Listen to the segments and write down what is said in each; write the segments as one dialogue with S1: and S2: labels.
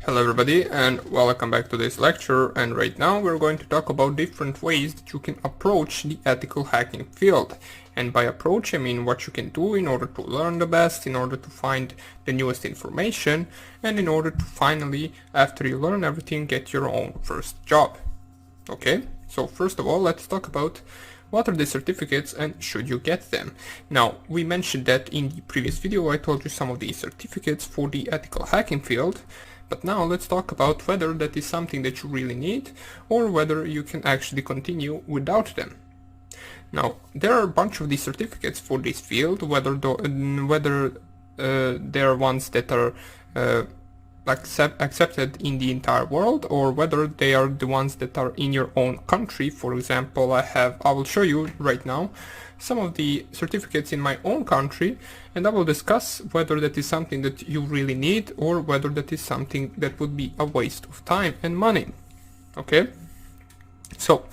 S1: Hello everybody and welcome back to this lecture, and right now we're going to talk about different ways that you can approach the ethical hacking field. And by approach I mean what you can do in order to learn the best, in order to find the newest information, and in order to finally, after you learn everything, get your own first job. Okay, so first of all let's talk about what are the certificates and should you get them. Now, we mentioned that in the previous video I told you some of the certificates for the ethical hacking field. But now let's talk about whether that is something that you really need or whether you can actually continue without them. Now, there are a bunch of these certificates for this field, whether they are ones that are accepted in the entire world or whether they are the ones that are in your own country. For example, I will show you right now some of the certificates in my own country, and I will discuss whether that is something that you really need or whether that is something that would be a waste of time and money. Okay, so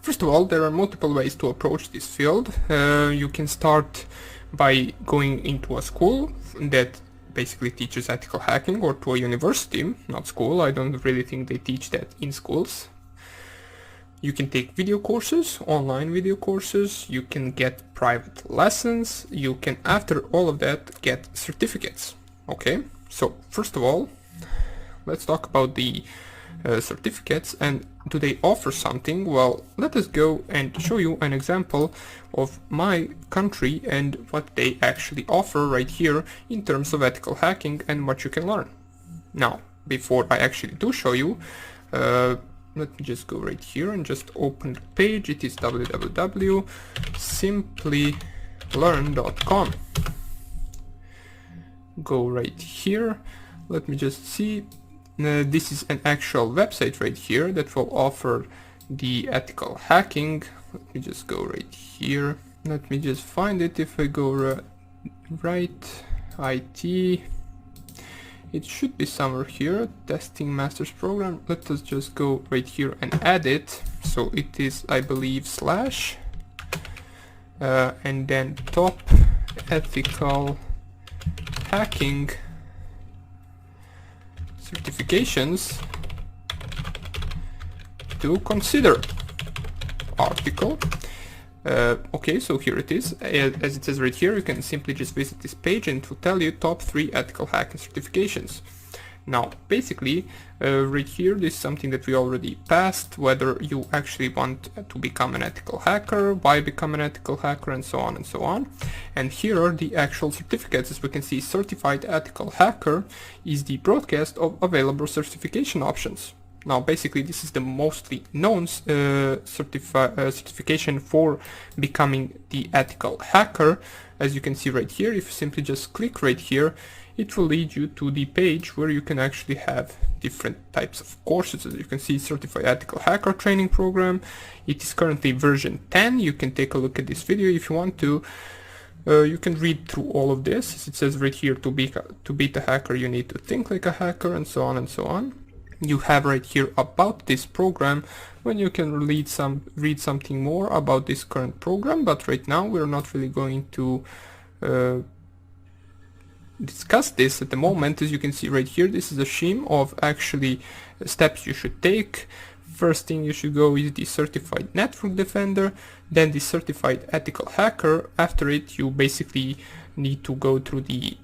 S1: first of all, there are multiple ways to approach this field. You can start by going into a school that basically teaches ethical hacking, or to a university, not school. I don't really think they teach that in schools. You can take video courses, online video courses, you can get private lessons, you can, after all of that, get certificates. Okay, so first of all, let's talk about the certificates, and do they offer something? Well, let us go and show you an example of my country and what they actually offer right here in terms of ethical hacking and what you can learn. Now, before I actually do show you, let me just go right here and just open the page. It is www.simplylearn.com. Go right here. Let me just see. This is an actual website right here that will offer the ethical hacking. Let me just go right here. Let me just find it. If I go right, IT, it should be somewhere here, testing masters program. Let us just go right here and add it. So it is, I believe, slash and then top ethical hacking certifications to consider article. Okay, so here it is. As it says right here, you can simply just visit this page and it will tell you top 3 ethical hacking certifications. Now, basically, right here, this is something that we already passed, whether you actually want to become an ethical hacker, why become an ethical hacker, and so on and so on. And here are the actual certificates. As we can see, Certified Ethical Hacker is the broadcast of available certification options. Now, basically, this is the mostly known certification for becoming the ethical hacker. As you can see right here, if you simply just click right here, it will lead you to the page where you can actually have different types of courses. As you can see, Certified Ethical Hacker Training Program. It is currently version 10. You can take a look at this video if you want to. You can read through all of this. As it says right here, to beat a hacker, you need to think like a hacker, and so on and so on. You have right here about this program when you can read something more about this current program, but right now we're not really going to discuss this at the moment. As you can see right here, this is a scheme of actually steps you should take. First thing you should go is the Certified Network Defender, then the Certified Ethical Hacker. After it, you basically need to go through the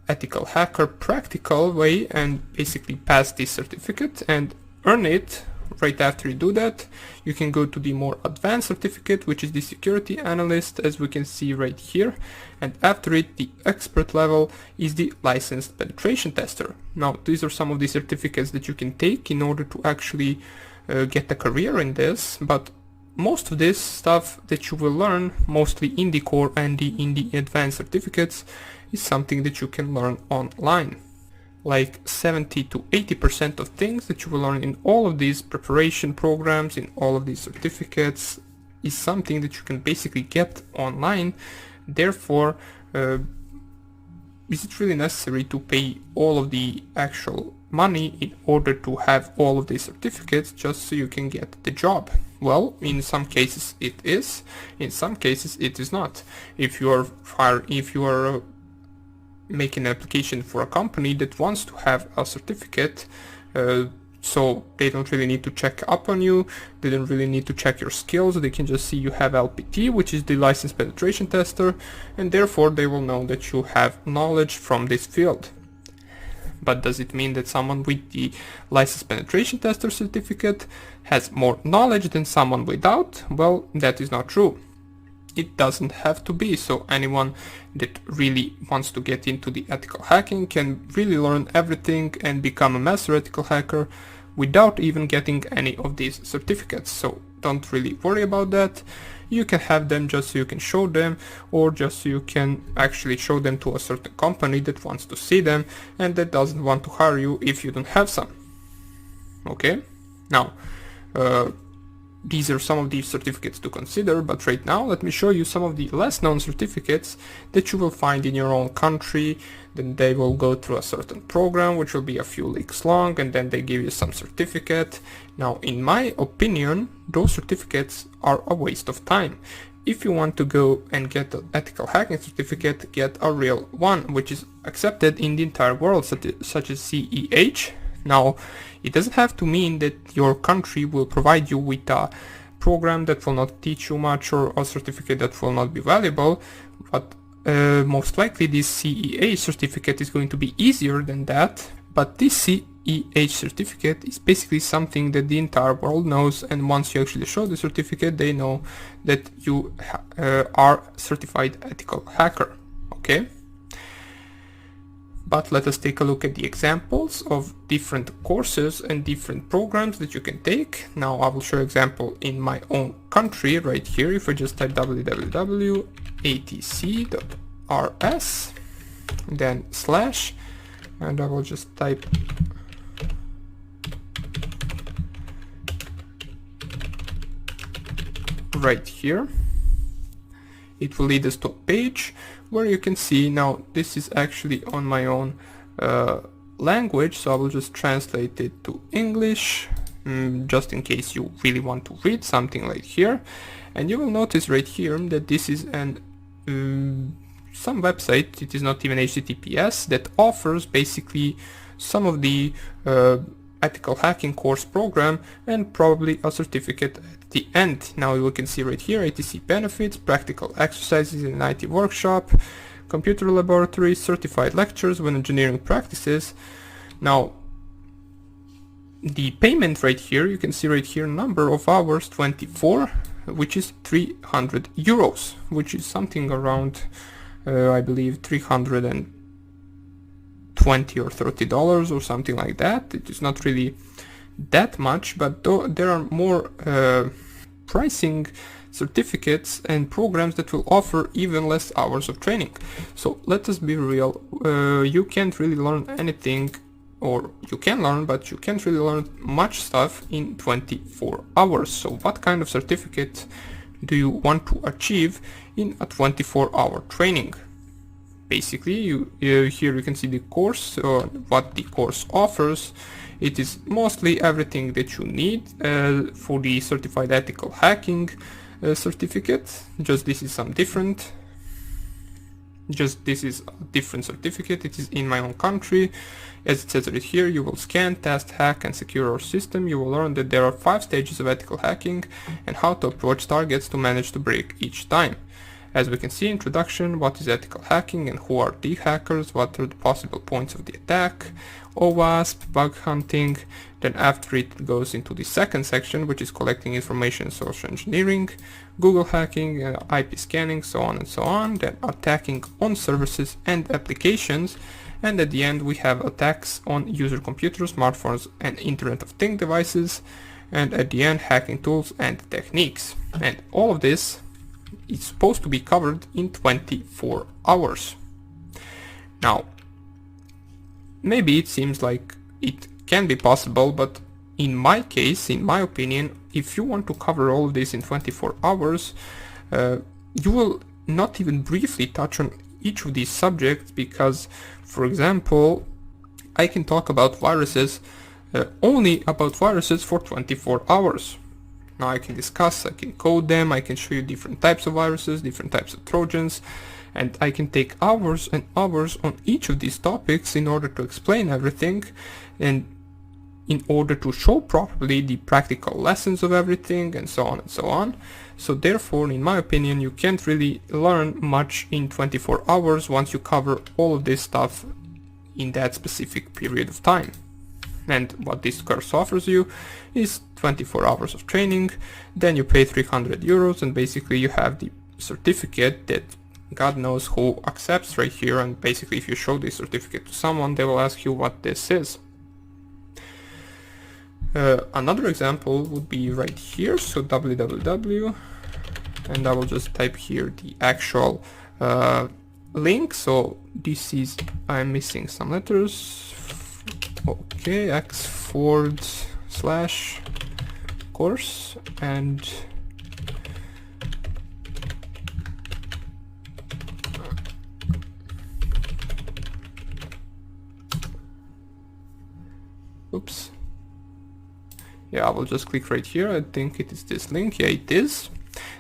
S1: ethical hacker practical way and basically pass this certificate and earn it. Right after you do that, you can go to the more advanced certificate, which is the security analyst, as we can see right here, and after it, the expert level is the licensed penetration tester. Now, these are some of the certificates that you can take in order to actually get a career in this, but most of this stuff that you will learn, mostly in the core and in the advanced certificates, is something that you can learn online. Like 70 to 80% of things that you will learn in all of these preparation programs, in all of these certificates, is something that you can basically get online. Therefore, is it really necessary to pay all of the actual money in order to have all of these certificates just so you can get the job? Well, in some cases it is, in some cases it is not. If you are making an application for a company that wants to have a certificate, so they don't really need to check up on you, they don't really need to check your skills, they can just see you have LPT, which is the License Penetration Tester, and therefore they will know that you have knowledge from this field. But does it mean that someone with the License Penetration Tester certificate has more knowledge than someone without? Well, that is not true. It doesn't have to be, so anyone that really wants to get into the ethical hacking can really learn everything and become a master ethical hacker without even getting any of these certificates. So don't really worry about that. You can have them just so you can show them, or just so you can actually show them to a certain company that wants to see them and that doesn't want to hire you if you don't have some. Okay? Now, these are some of the certificates to consider, but right now let me show you some of the less known certificates that you will find in your own country. Then they will go through a certain program which will be a few weeks long, and then they give you some certificate. Now, in my opinion, those certificates are a waste of time. If you want to go and get an ethical hacking certificate, get a real one which is accepted in the entire world, such as CEH. Now, it doesn't have to mean that your country will provide you with a program that will not teach you much or a certificate that will not be valuable, but most likely this CEH certificate is going to be easier than that. But this CEH certificate is basically something that the entire world knows, and once you actually show the certificate, they know that you are a certified ethical hacker. Okay? But let us take a look at the examples of different courses and different programs that you can take. Now I will show an example in my own country right here. If I just type www.atc.rs, then / and I will just type right here. It will lead us to a page where you can see, now this is actually on my own language, so I will just translate it to English, just in case you really want to read something like here. And you will notice right here that this is an some website, it is not even HTTPS, that offers basically some of the ethical hacking course program and probably a certificate at the end. Now you can see right here, ATC benefits, practical exercises in an IT workshop, computer laboratory, certified lectures with engineering practices. Now the payment right here, you can see right here, number of hours 24, which is 300 euros, which is something around I believe 320 or $30 or something like that. It is not really that much, but there are more pricing certificates and programs that will offer even less hours of training. So let us be real, you can't really learn anything, or you can learn, but you can't really learn much stuff in 24 hours. So what kind of certificate do you want to achieve in a 24-hour training? Basically, here you can see the course, or what the course offers. It is mostly everything that you need for the certified ethical hacking certificate. Just this is some different. Just this is a different certificate. It is in my own country. As it says right here, you will scan, test, hack and secure our system. You will learn that there are 5 stages of ethical hacking and how to approach targets to manage to break each time. As we can see, introduction, what is ethical hacking and who are the hackers, what are the possible points of the attack, OWASP, bug hunting. Then after it goes into the second section, which is collecting information and social engineering, Google hacking, IP scanning, so on and so on. Then attacking on services and applications. And at the end we have attacks on user computers, smartphones and Internet of Things devices. And at the end, hacking tools and techniques. And all of this is supposed to be covered in 24 hours. Now, maybe it seems like it can be possible, but in my case, in my opinion, if you want to cover all of this in 24 hours, you will not even briefly touch on each of these subjects, because, for example, I can talk about viruses, only about viruses for 24 hours. Now I can discuss, I can code them, I can show you different types of viruses, different types of Trojans, and I can take hours and hours on each of these topics in order to explain everything. And in order to show properly the practical lessons of everything and so on and so on. So therefore, in my opinion, you can't really learn much in 24 hours once you cover all of this stuff in that specific period of time. And what this course offers you is 24 hours of training, then you pay 300 euros and basically you have the certificate that God knows who accepts right here, and basically if you show this certificate to someone, they will ask you what this is. Another example would be right here, so www, and I will just type here the actual link. So this is, I'm missing some letters, okay, xford/course, and oops. Yeah, I will just click right here. I think it is this link. Yeah, it is.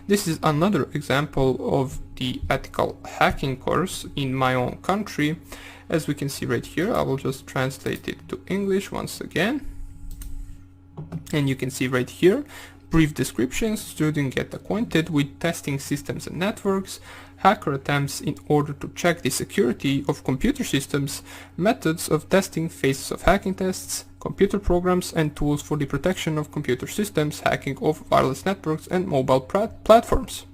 S1: This is another example of the ethical hacking course in my own country. As we can see right here, I will just translate it to English once again. And you can see right here, brief description: student get acquainted with testing systems and networks, hacker attempts in order to check the security of computer systems, methods of testing, phases of hacking tests, computer programs and tools for the protection of computer systems, hacking of wireless networks and mobile platforms.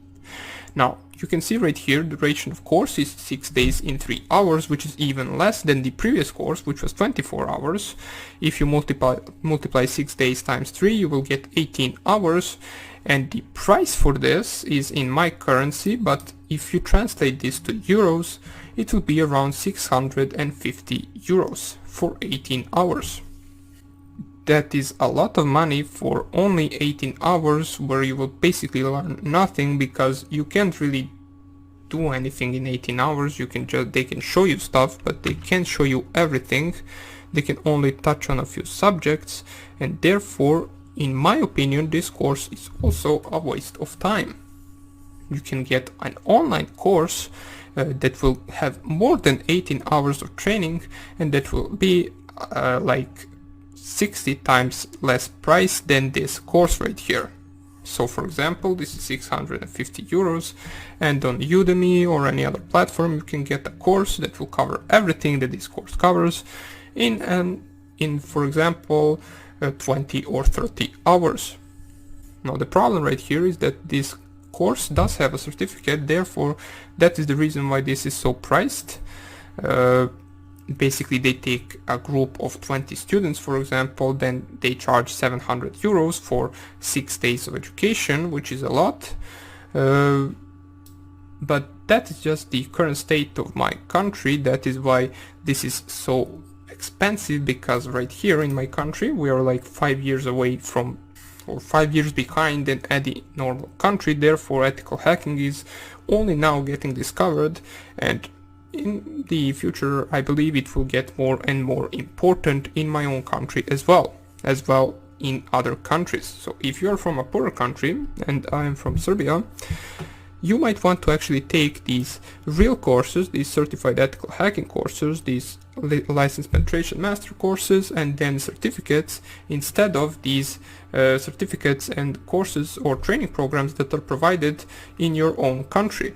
S1: Now, you can see right here, the duration of course is 6 days in 3 hours, which is even less than the previous course, which was 24 hours. If you multiply 6 days times 3, you will get 18 hours. And the price for this is in my currency, but if you translate this to euros, it will be around 650 euros for 18 hours. That is a lot of money for only 18 hours, where you will basically learn nothing, because you can't really do anything in 18 hours. You can just, they can show you stuff, but they can't show you everything. They can only touch on a few subjects, and therefore, in my opinion, this course is also a waste of time. You can get an online course that will have more than 18 hours of training, and that will be like 60 times less price than this course right here. So for example, this is 650 euros, and on Udemy or any other platform you can get a course that will cover everything that this course covers in for example 20 or 30 hours. Now the problem right here is that this course does have a certificate, therefore that is the reason why this is so priced. Basically they take a group of 20 students, for example, then they charge 700 euros for 6 days of education, which is a lot. But that is just the current state of my country. That is why this is so expensive, because right here in my country we are like 5 years away from, or 5 years behind than any normal country. Therefore ethical hacking is only now getting discovered, and in the future I believe it will get more and more important in my own country as well in other countries. So if you are from a poorer country, and I am from Serbia, you might want to actually take these real courses, these certified ethical hacking courses, these license penetration master courses, and then certificates, instead of these certificates and courses or training programs that are provided in your own country.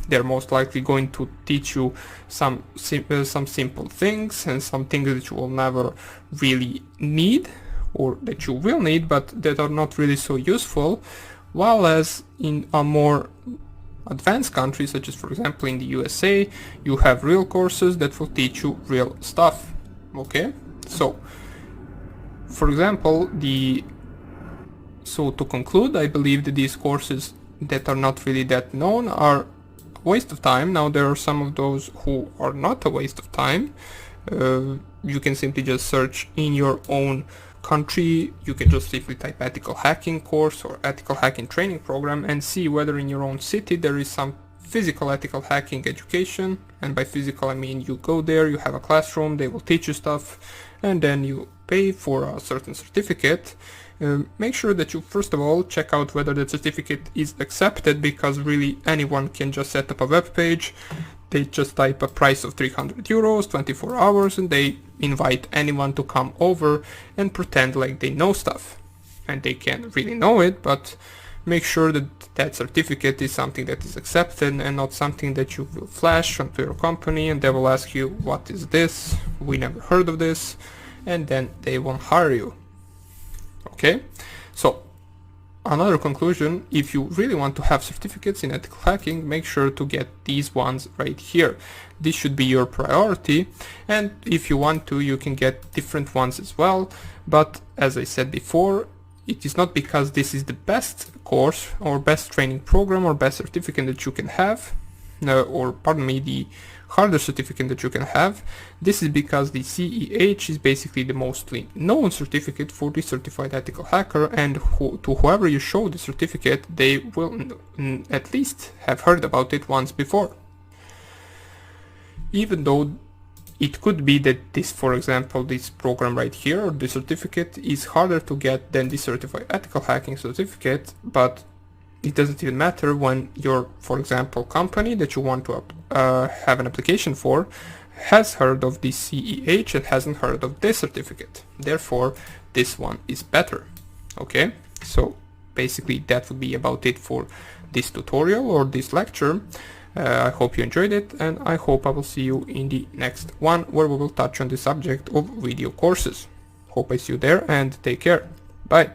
S1: They're most likely going to teach you some simple things and some things that you will never really need, or that you will need but that are not really so useful, while as in a more advanced country, such as for example in the USA, you have real courses that will teach you real stuff. Okay, so for example, so to conclude, I believe that these courses that are not really that known are waste of time. Now there are some of those who are not a waste of time. You can simply just search in your own country. You can just simply type ethical hacking course or ethical hacking training program and see whether in your own city there is some physical ethical hacking education. And by physical I mean you go there, you have a classroom, they will teach you stuff, and then you pay for a certain certificate, make sure that you first of all check out whether the certificate is accepted, because really anyone can just set up a web page. They just type a price of 300 euros, 24 hours, and they invite anyone to come over and pretend like they know stuff. And they can't really know it, but make sure that that certificate is something that is accepted and not something that you will flash onto your company and they will ask you, what is this? We never heard of this. And then they won't hire you. Okay? So, another conclusion, if you really want to have certificates in ethical hacking, make sure to get these ones right here. This should be your priority, and if you want to, you can get different ones as well. But as I said before, it is not because this is the best course or best training program or best certificate that you can have, the harder certificate that you can have. This is because the CEH is basically the mostly known certificate for the certified ethical hacker, and to whoever you show the certificate, they will at least have heard about it once before. Even though it could be that this, for example, this program right here, or the certificate, is harder to get than the certified ethical hacking certificate, but it doesn't even matter when your, for example, company that you want to have an application for has heard of the CEH and hasn't heard of this certificate. Therefore, this one is better. Okay, so basically that would be about it for this tutorial or this lecture. I hope you enjoyed it, and I hope I will see you in the next one, where we will touch on the subject of video courses. Hope I see you there, and take care. Bye.